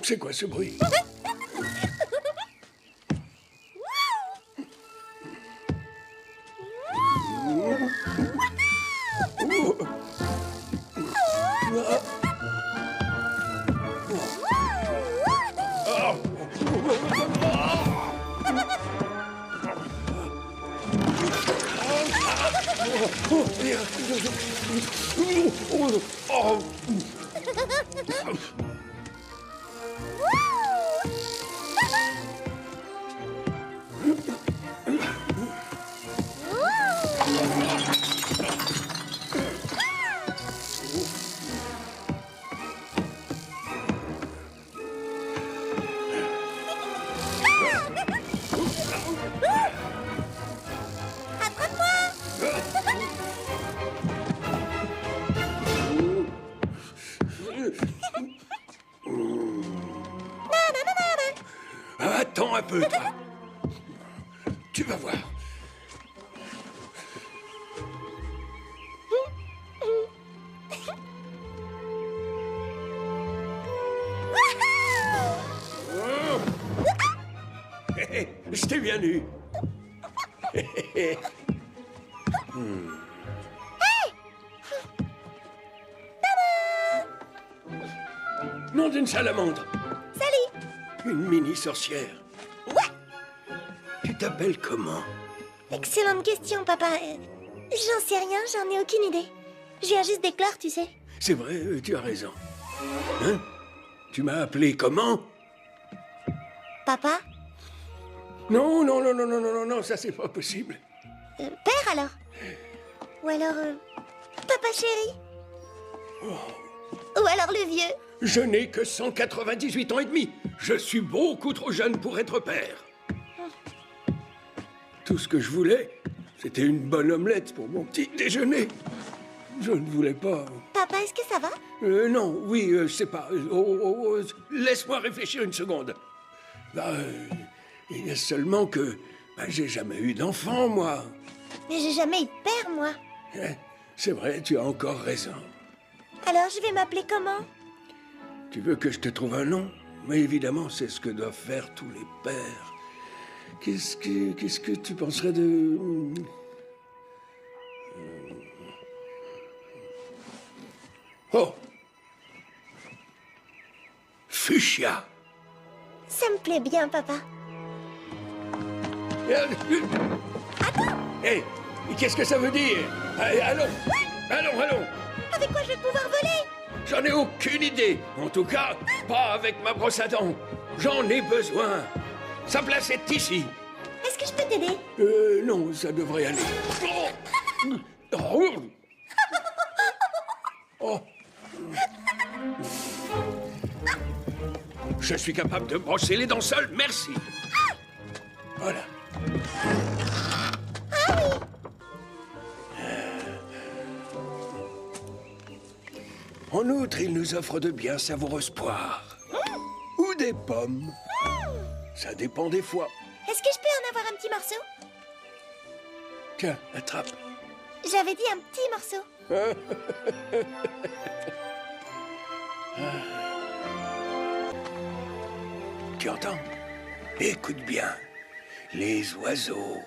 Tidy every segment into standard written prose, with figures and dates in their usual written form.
C'est quoi ce bruit? Attends un peu, toi. Tu vas voir. Je t'ai bien eu. Nom d'une salamandre. Salut! Une mini-sorcière. Ouais! Tu t'appelles comment? Excellente question, papa. J'en sais rien, j'en ai aucune idée. Je viens juste d'éclore, tu sais. C'est vrai, tu as raison. Hein? Tu m'as appelé comment? Papa? Non, non, non, non, non, non, non, non, ça c'est pas possible. Père, alors? Ou alors... Papa chéri? Ou alors le vieux? Je n'ai que 198 ans et demi. Je suis beaucoup trop jeune pour être père. Tout ce que je voulais, c'était une bonne omelette pour mon petit déjeuner. Je ne voulais pas... Papa, est-ce que ça va? Non, oui, je sais pas. Laisse-moi réfléchir une seconde. Il y a seulement que... j'ai jamais eu d'enfant, moi. Mais j'ai jamais eu de père, moi. C'est vrai, tu as encore raison. Alors, je vais m'appeler comment? Tu veux que je te trouve un nom? Mais évidemment, c'est ce que doivent faire tous les pères. Qu'est-ce que tu penserais de... Oh! Fuchsia! Ça me plaît bien, papa. Attends! Hé! Qu'est-ce que ça veut dire? Allons! Allons, allons! Avec quoi je vais pouvoir voler? J'en ai aucune idée. En tout cas, pas avec ma brosse à dents. J'en ai besoin. Sa place est ici. Est-ce que je peux t'aider? Non, ça devrait aller. Oh. Oh. Je suis capable de brosser les dents seul, merci. Voilà. Ah oui. En outre, il nous offre de bien savoureuses poires. Ou des pommes. Ça dépend des fois. Est-ce que je peux en avoir un petit morceau? Tiens, attrape. J'avais dit un petit morceau. Tu entends? Écoute bien. Les oiseaux,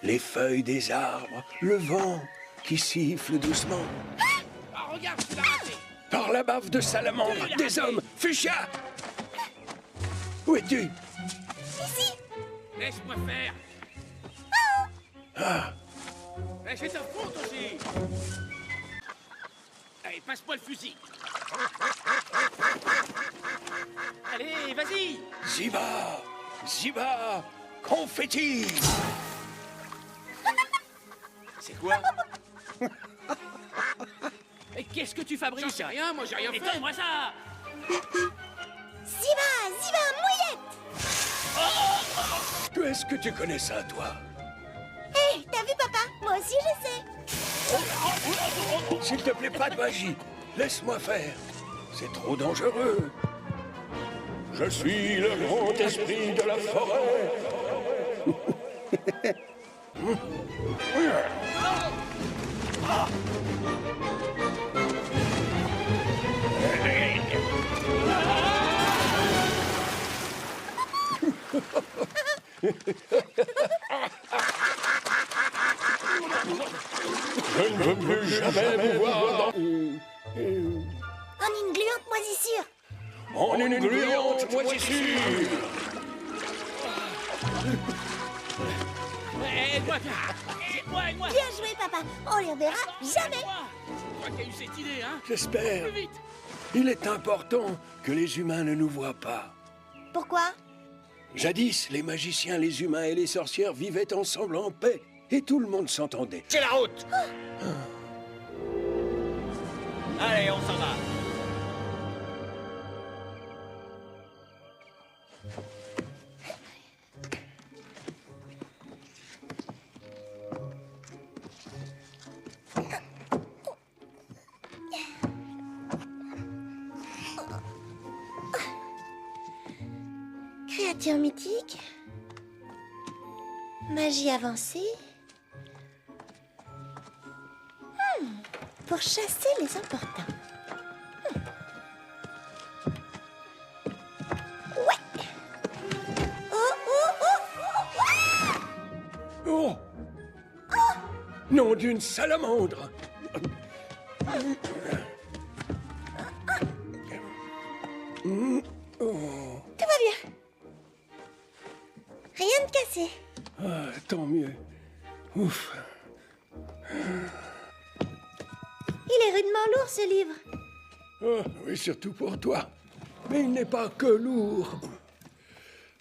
les feuilles des arbres, le vent qui siffle doucement. Ah, regarde, tu l'as raté. Par la bave de salamandre, des hommes, Fuchsia! Où es-tu? Ici. Laisse-moi faire. Ah, Mais je te fous aussi. Allez, passe-moi le fusil. Allez, vas-y. Ziba! Ziba! Confetti! C'est quoi? Qu'est-ce que tu fabriques? J'en sais rien, moi j'ai rien Et fait. donne-moi ça. Ziva, mouillette. Où est-ce que tu connais ça, toi? Hé, t'as vu, papa? Moi aussi, je sais. S'il te plaît, pas de magie. Laisse-moi faire. C'est trop dangereux. Je suis le grand esprit de la forêt. Je ne veux plus jamais vous voir dans... En une gluante moisissure. En une gluante moisissure. Aide-moi, aide-moi. Bien joué, papa. On les reverra jamais. Je crois qu'il y a eu cette idée, hein. J'espère. Plus vite. Il est important que les humains ne nous voient pas. Pourquoi? Jadis, les magiciens, les humains et les sorcières vivaient ensemble en paix. Et tout le monde s'entendait. C'est la route. Allez, on s'en va. Créature mythique. Magie avancée. Pour chasser les importuns. Ouais. Oh! Nom d'une salamandre! Tout va bien. Rien de cassé. Ah, tant mieux. Ouf. Il est rudement lourd, ce livre. Oh, oui, surtout pour toi. Mais il n'est pas que lourd.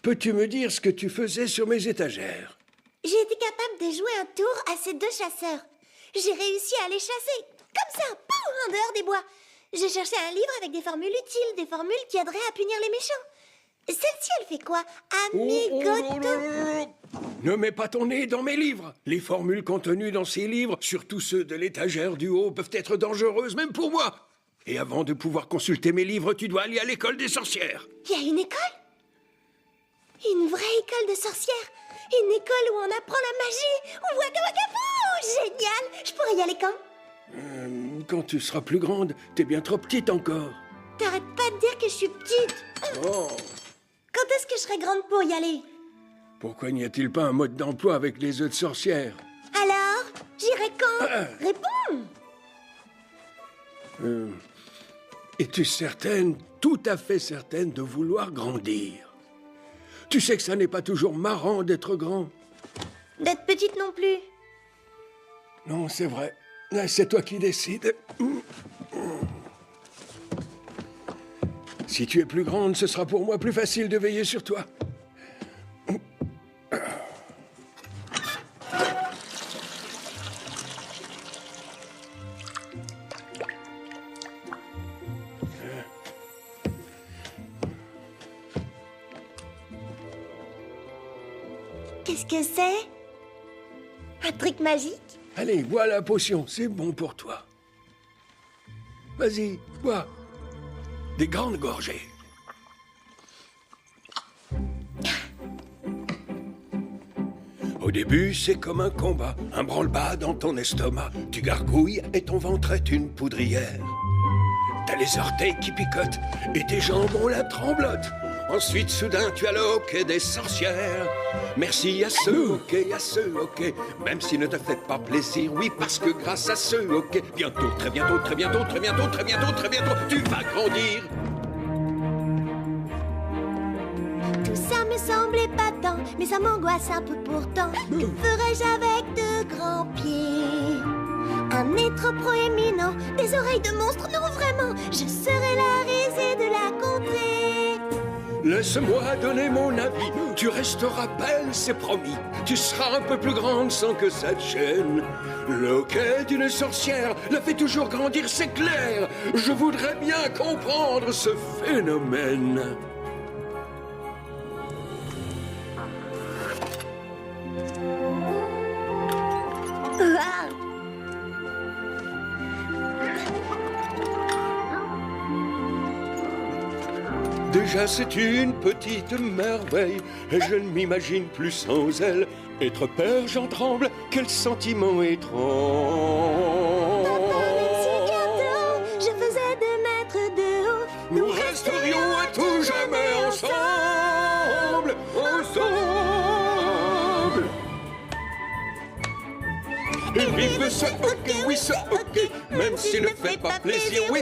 Peux-tu me dire ce que tu faisais sur mes étagères? J'ai été capable de jouer un tour à ces deux chasseurs. J'ai réussi à les chasser, comme ça, pouf, en dehors des bois. J'ai cherché un livre avec des formules utiles, des formules qui aideraient à punir les méchants. Celle-ci, elle fait quoi? Amigoto. Ne mets pas ton nez dans mes livres. Les formules contenues dans ces livres, surtout ceux de l'étagère du haut, peuvent être dangereuses, même pour moi. Et avant de pouvoir consulter mes livres, tu dois aller à l'école des sorcières. Il y a une école? Une vraie école de sorcières? Une école où on apprend la magie? Waka waka pou! Génial! Je pourrais y aller quand? Quand tu seras plus grande, t'es bien trop petite encore. T'arrêtes pas de dire que je suis petite. Oh, Quand est-ce que je serai grande pour y aller? pourquoi n'y a-t-il pas un mode d'emploi avec les œufs de sorcière? Alors? J'irai quand? Réponds! Es-tu certaine, tout à fait certaine de vouloir grandir? Tu sais que ça n'est pas toujours marrant d'être grand. D'être petite non plus. Non, c'est vrai. C'est toi qui décides. Si tu es plus grande, ce sera pour moi plus facile de veiller sur toi. Qu'est-ce que c'est? Un truc magique? Allez, bois la potion, c'est bon pour toi. Vas-y, bois. Des grandes gorgées. Au début, c'est comme un combat, un branle-bas dans ton estomac. Tu gargouilles et ton ventre est une poudrière. T'as les orteils qui picotent et tes jambes ont la tremblote. Ensuite, soudain, tu as le hockey des sorcières. Merci à ce hockey, même s'il ne te fait pas plaisir, oui, parce que grâce à ce hockey, bientôt, très bientôt, très bientôt, très bientôt, très bientôt, très bientôt, tu vas grandir. Tout ça me semble épatant, mais ça m'angoisse un peu pourtant. Que ferais-je avec de grands pieds? Un nez trop proéminent, des oreilles de monstre, non vraiment. Je serais la risée de la contrée. Laisse-moi donner mon avis. Tu resteras belle, c'est promis. Tu seras un peu plus grande sans que ça te gêne. Le hoquet d'une sorcière la fait toujours grandir, c'est clair. Je voudrais bien comprendre ce phénomène. Waouh! Déjà c'est une petite merveille, et je ne m'imagine plus sans elle. Être père, j'en tremble, quel sentiment étrange. Papa, même si gâteau, je faisais 2 mètres de haut. Nous resterions à tout jamais ensemble, ensemble. Et vive ce hockey, oui ce hockey, même s'il ne fait pas plaisir, oui.